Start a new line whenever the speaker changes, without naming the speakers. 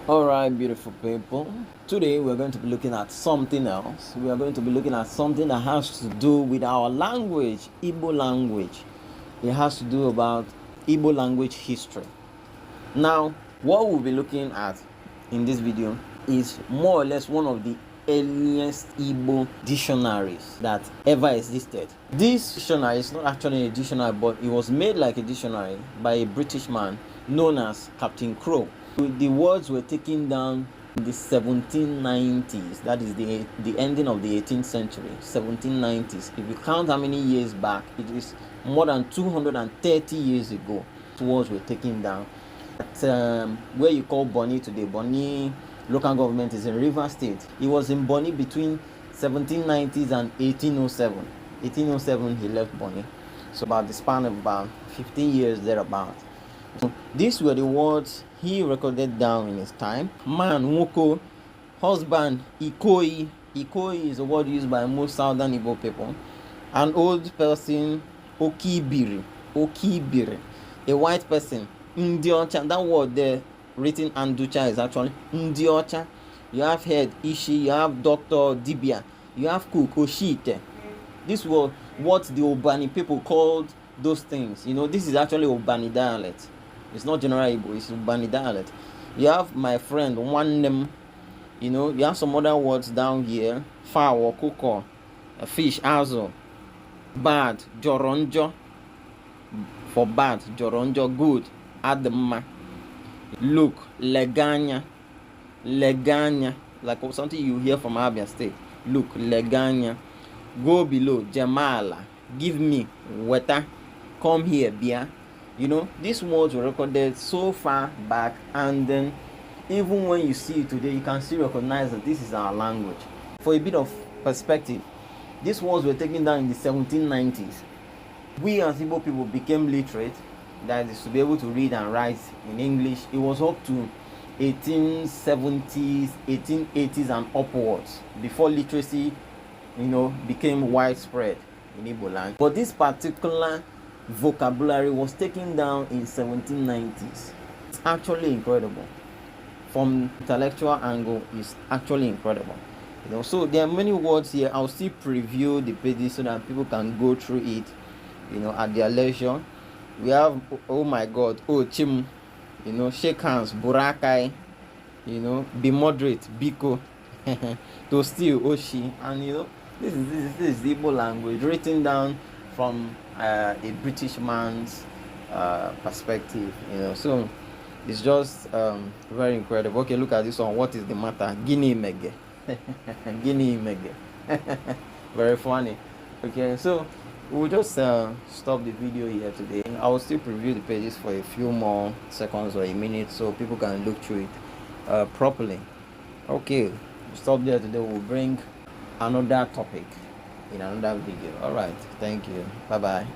Alright, beautiful people. Today we're going to be looking at something else. We are going to be looking at something that has to do with our language, Igbo language. It has to do about Igbo language history. Now, what we'll be looking at in this video is more or less one of the earliest Igbo dictionaries that ever existed. This dictionary is not actually a dictionary, but it was made like a dictionary by a British man known as Captain Crow. The words were taken down in the 1790s. That is the ending of the 18th century, 1790s. If you count how many years back, it is more than 230 years ago. Words were taken down. At, where you call Bonny today, Bonny local government is in River State. It was in Bonny between 1790s and 1807. 1807 he left Bonny. So about the span of about 15 years thereabout. So these were the words he recorded down in his time. Man, Nwoko, husband, Ikoi. Ikoi is a word used by most southern Igbo people. An old person, Okibiri. Okibiri. A white person, Ndiocha. That word there written Anducha is actually Ndiocha. You have head, Ishi. You have doctor, Dibia. You have cook, Oshite. This was what the Obani people called those things. You know, this is actually Obani dialect. It's not general Igbo, it's Ubani dialect. You have my friend, one name. You know, you have some other words down here. Fowl, koko, fish, azo. Bad, joronjo. For bad, joronjo, good. Adma. Look, leganya. Leganya. Like something you hear from Abia State. Look, leganya. Go below, Jamala. Give me, weta. Come here, Bia. You know, these words were recorded so far back, and then even when you see it today, you can still recognize that this is our language. For a bit of perspective, these words were taken down in the 1790s. We as Igbo people became literate, that is to be able to read and write in English. It was up to 1870s, 1880s and upwards before literacy, you know, became widespread in Igbo land. But this particular vocabulary was taken down in 1790s. It's actually incredible. From intellectual angle, it's actually incredible. You know, so there are many words here. I'll still preview the pages so that people can go through it, you know, at their leisure. We have, oh my God, oh chim, you know, shake hands, burakai, you know, be moderate, biko, to steal, oshi, and you know, this is the Igbo language written down from a British man's perspective, you know. So it's just very incredible. Okay, look at this one. What is the matter? Guinea mege. Guinea mege. Very funny. Okay, so we'll just stop the video here today. I will still preview the pages for a few more seconds or a minute so people can look through it properly. Okay, stop there today. We'll bring another topic in another video. All right, thank you. Bye bye.